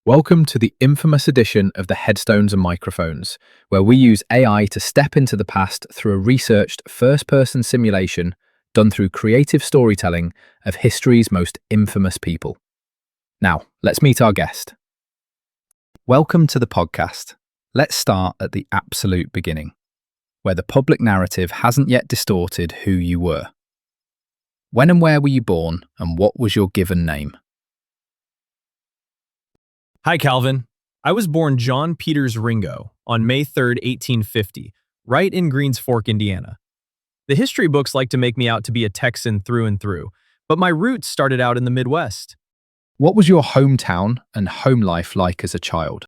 Welcome to the infamous edition of the Headstones and Microphones, where we use AI to step into the past through a researched first-person simulation done through creative storytelling of history's most infamous people. Now, let's meet our guest. Welcome to the podcast. Let's start at the absolute beginning, where the public narrative hasn't yet distorted who you were. When and where were you born, and what was your given name? Hi, Calvin. I was born John Peters Ringo on May 3rd, 1850, right in Greens Fork, Indiana. The history books like to make me out to be a Texan through and through, but my roots started out in the Midwest. What was your hometown and home life like as a child?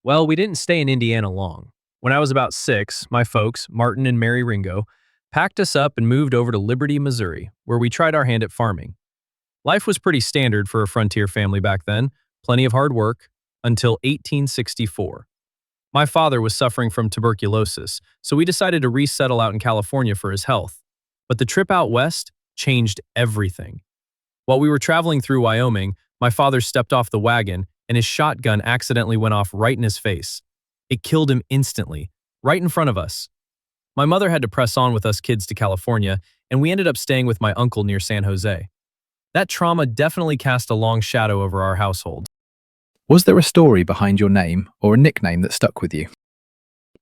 Well, we didn't stay in Indiana long. When I was about 6, my folks, Martin and Mary Ringo, packed us up and moved over to Liberty, Missouri, where we tried our hand at farming. Life was pretty standard for a frontier family back then. Plenty of hard work, until 1864. My father was suffering from tuberculosis, so we decided to resettle out in California for his health. But the trip out west changed everything. While we were traveling through Wyoming, my father stepped off the wagon and his shotgun accidentally went off right in his face. It killed him instantly, right in front of us. My mother had to press on with us kids to California, and we ended up staying with my uncle near San Jose. That trauma definitely cast a long shadow over our household. Was there a story behind your name or a nickname that stuck with you?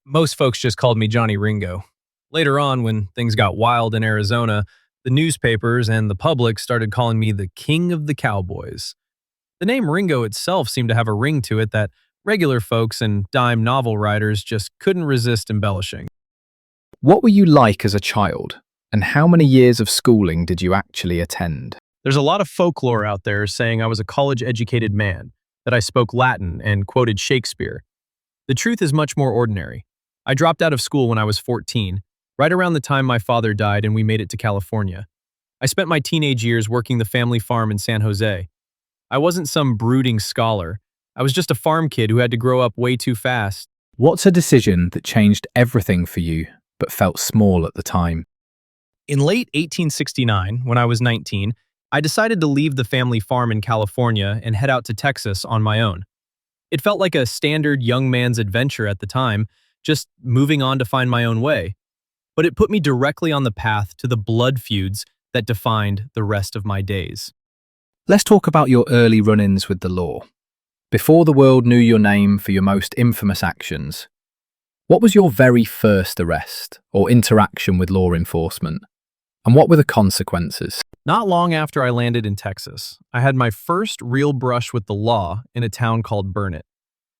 Most folks just called me Johnny Ringo. Later on, when things got wild in Arizona, the newspapers and the public started calling me the King of the Cowboys. The name Ringo itself seemed to have a ring to it that regular folks and dime novel writers just couldn't resist embellishing. What were you like as a child, and how many years of schooling did you actually attend? There's a lot of folklore out there saying I was a college-educated man, that I spoke Latin and quoted Shakespeare. The truth is much more ordinary. I dropped out of school when I was 14, right around the time my father died and we made it to California. I spent my teenage years working the family farm in San Jose. I wasn't some brooding scholar. I was just a farm kid who had to grow up way too fast. What's a decision that changed everything for you, but felt small at the time? In late 1869, when I was 19, I decided to leave the family farm in California and head out to Texas on my own. It felt like a standard young man's adventure at the time, just moving on to find my own way. But it put me directly on the path to the blood feuds that defined the rest of my days. Let's talk about your early run-ins with the law. Before the world knew your name for your most infamous actions, what was your very first arrest or interaction with law enforcement? And what were the consequences? Not long after I landed in Texas, I had my first real brush with the law in a town called Burnett.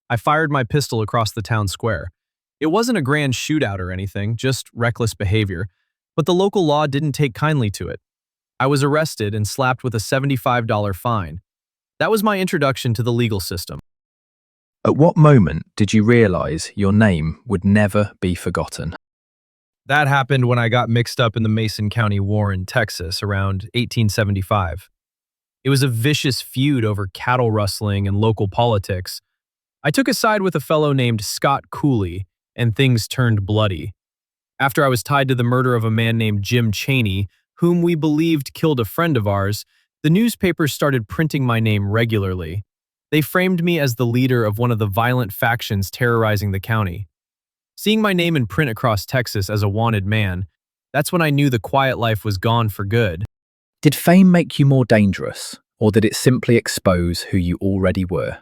I fired my pistol across the town square. It wasn't a grand shootout or anything, just reckless behavior, but the local law didn't take kindly to it. I was arrested and slapped with a $75 fine. That was my introduction to the legal system. At what moment did you realize your name would never be forgotten? That happened when I got mixed up in the Mason County War in Texas around 1875. It was a vicious feud over cattle rustling and local politics. I took a side with a fellow named Scott Cooley, and things turned bloody. After I was tied to the murder of a man named Jim Chaney, whom we believed killed a friend of ours, the newspapers started printing my name regularly. They framed me as the leader of one of the violent factions terrorizing the county. Seeing my name in print across Texas as a wanted man, that's when I knew the quiet life was gone for good. Did fame make you more dangerous, or did it simply expose who you already were?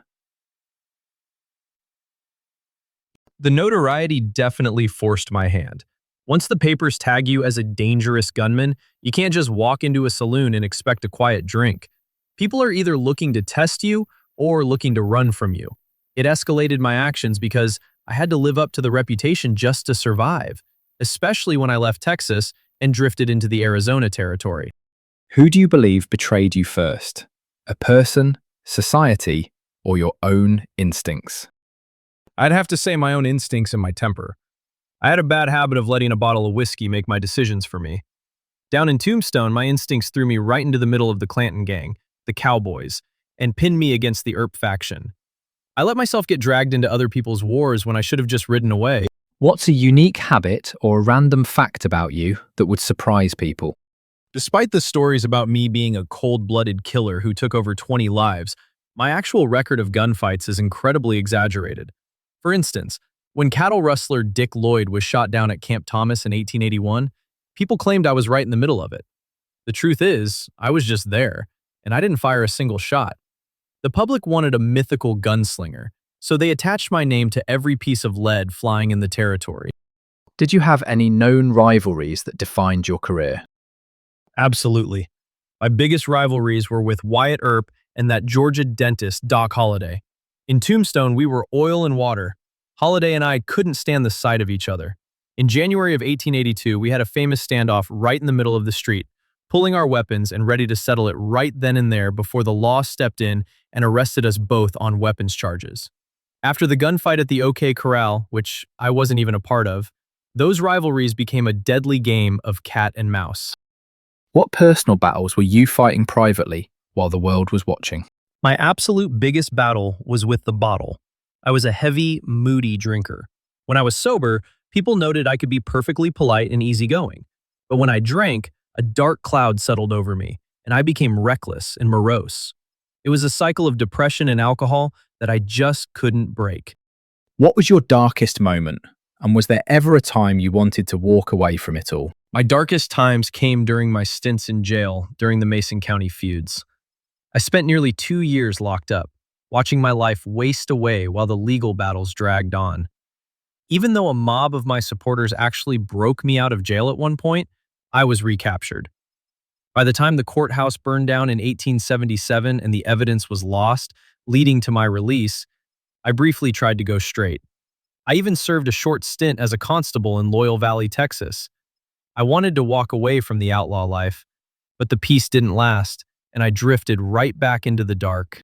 The notoriety definitely forced my hand. Once the papers tag you as a dangerous gunman, you can't just walk into a saloon and expect a quiet drink. People are either looking to test you or looking to run from you. It escalated my actions because I had to live up to the reputation just to survive, especially when I left Texas and drifted into the Arizona territory. Who do you believe betrayed you first? A person, society, or your own instincts? I'd have to say my own instincts and my temper. I had a bad habit of letting a bottle of whiskey make my decisions for me. Down in Tombstone, my instincts threw me right into the middle of the Clanton gang, the Cowboys, and pinned me against the Earp faction. I let myself get dragged into other people's wars when I should have just ridden away. What's a unique habit or a random fact about you that would surprise people? Despite the stories about me being a cold-blooded killer who took over 20 lives, My actual record of gunfights is incredibly exaggerated. For instance, when cattle rustler Dick Lloyd was shot down at Camp Thomas in 1881, people claimed I was right in the middle of it. The truth is, I was just there, and I didn't fire a single shot. The public wanted a mythical gunslinger, so they attached my name to every piece of lead flying in the territory. Did you have any known rivalries that defined your career? Absolutely. My biggest rivalries were with Wyatt Earp and that Georgia dentist, Doc Holliday. In Tombstone, we were oil and water. Holliday and I couldn't stand the sight of each other. In January of 1882, we had a famous standoff right in the middle of the street, pulling our weapons and ready to settle it right then and there before the law stepped in and arrested us both on weapons charges. After the gunfight at the OK Corral, which I wasn't even a part of, those rivalries became a deadly game of cat and mouse. What personal battles were you fighting privately while the world was watching? My absolute biggest battle was with the bottle. I was a heavy, moody drinker. When I was sober, people noted I could be perfectly polite and easygoing. But when I drank, a dark cloud settled over me, and I became reckless and morose. It was a cycle of depression and alcohol that I just couldn't break. What was your darkest moment? And was there ever a time you wanted to walk away from it all? My darkest times came during my stints in jail during the Mason County feuds. I spent nearly 2 years locked up, watching my life waste away while the legal battles dragged on. Even though a mob of my supporters actually broke me out of jail at one point, I was recaptured. By the time the courthouse burned down in 1877 and the evidence was lost, leading to my release, I briefly tried to go straight. I even served a short stint as a constable in Loyal Valley, Texas. I wanted to walk away from the outlaw life, but the peace didn't last, and I drifted right back into the dark.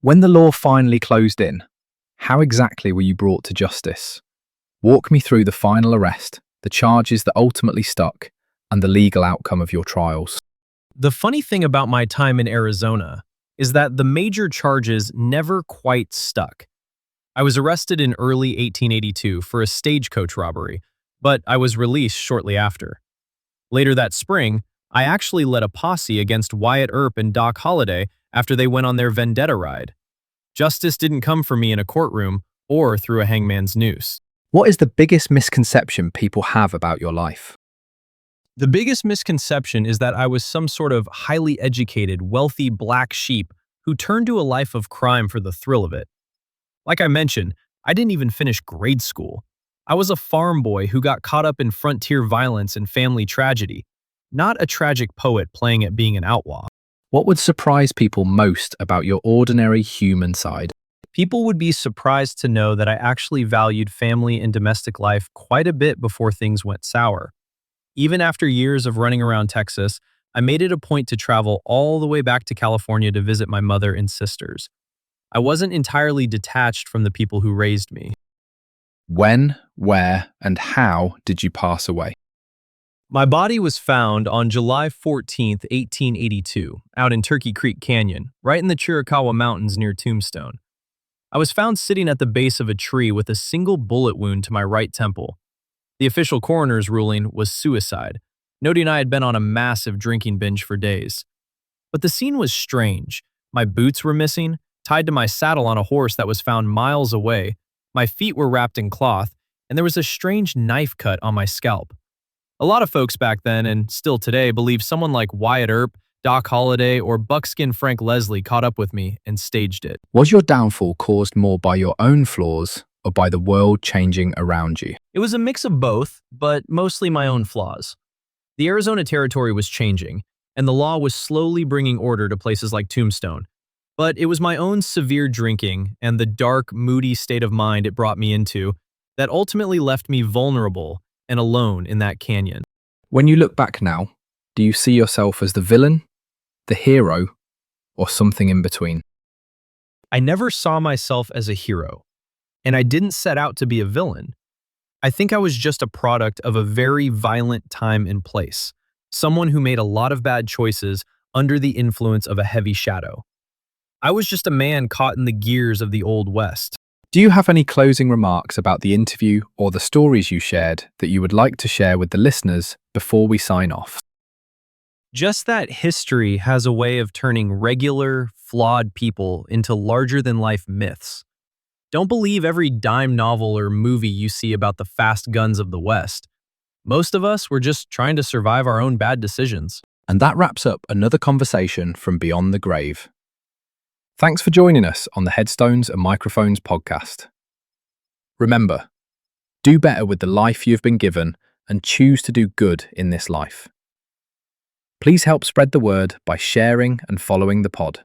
When the law finally closed in, how exactly were you brought to justice? Walk me through the final arrest, the charges that ultimately stuck, and the legal outcome of your trials. The funny thing about my time in Arizona is that the major charges never quite stuck. I was arrested in early 1882 for a stagecoach robbery, but I was released shortly after. Later that spring, I actually led a posse against Wyatt Earp and Doc Holliday after they went on their vendetta ride. Justice didn't come for me in a courtroom or through a hangman's noose. What is the biggest misconception people have about your life? The biggest misconception is that I was some sort of highly educated, wealthy black sheep who turned to a life of crime for the thrill of it. Like I mentioned, I didn't even finish grade school. I was a farm boy who got caught up in frontier violence and family tragedy, not a tragic poet playing at being an outlaw. What would surprise people most about your ordinary human side? People would be surprised to know that I actually valued family and domestic life quite a bit before things went sour. Even after years of running around Texas, I made it a point to travel all the way back to California to visit my mother and sisters. I wasn't entirely detached from the people who raised me. When, where, and how did you pass away? My body was found on July 14th, 1882, out in Turkey Creek Canyon, right in the Chiricahua Mountains near Tombstone. I was found sitting at the base of a tree with a single bullet wound to my right temple. The official coroner's ruling was suicide, noting I had been on a massive drinking binge for days. But the scene was strange. My boots were missing, tied to my saddle on a horse that was found miles away. My feet were wrapped in cloth, and there was a strange knife cut on my scalp. A lot of folks back then, and still today, believe someone like Wyatt Earp, Doc Holliday, or Buckskin Frank Leslie caught up with me and staged it. Was your downfall caused more by your own flaws or by the world changing around you? It was a mix of both, but mostly my own flaws. The Arizona territory was changing, and the law was slowly bringing order to places like Tombstone. But it was my own severe drinking and the dark, moody state of mind it brought me into that ultimately left me vulnerable and alone in that canyon. When you look back now, do you see yourself as the villain, the hero, or something in between? I never saw myself as a hero, and I didn't set out to be a villain. I think I was just a product of a very violent time and place, someone who made a lot of bad choices under the influence of a heavy shadow. I was just a man caught in the gears of the Old West. Do you have any closing remarks about the interview or the stories you shared that you would like to share with the listeners before we sign off? Just that history has a way of turning regular, flawed people into larger-than-life myths. Don't believe every dime novel or movie you see about the fast guns of the West. Most of us were just trying to survive our own bad decisions. And that wraps up another conversation from Beyond the Grave. Thanks for joining us on the Headstones and Microphones podcast. Remember, do better with the life you've been given and choose to do good in this life. Please help spread the word by sharing and following the pod.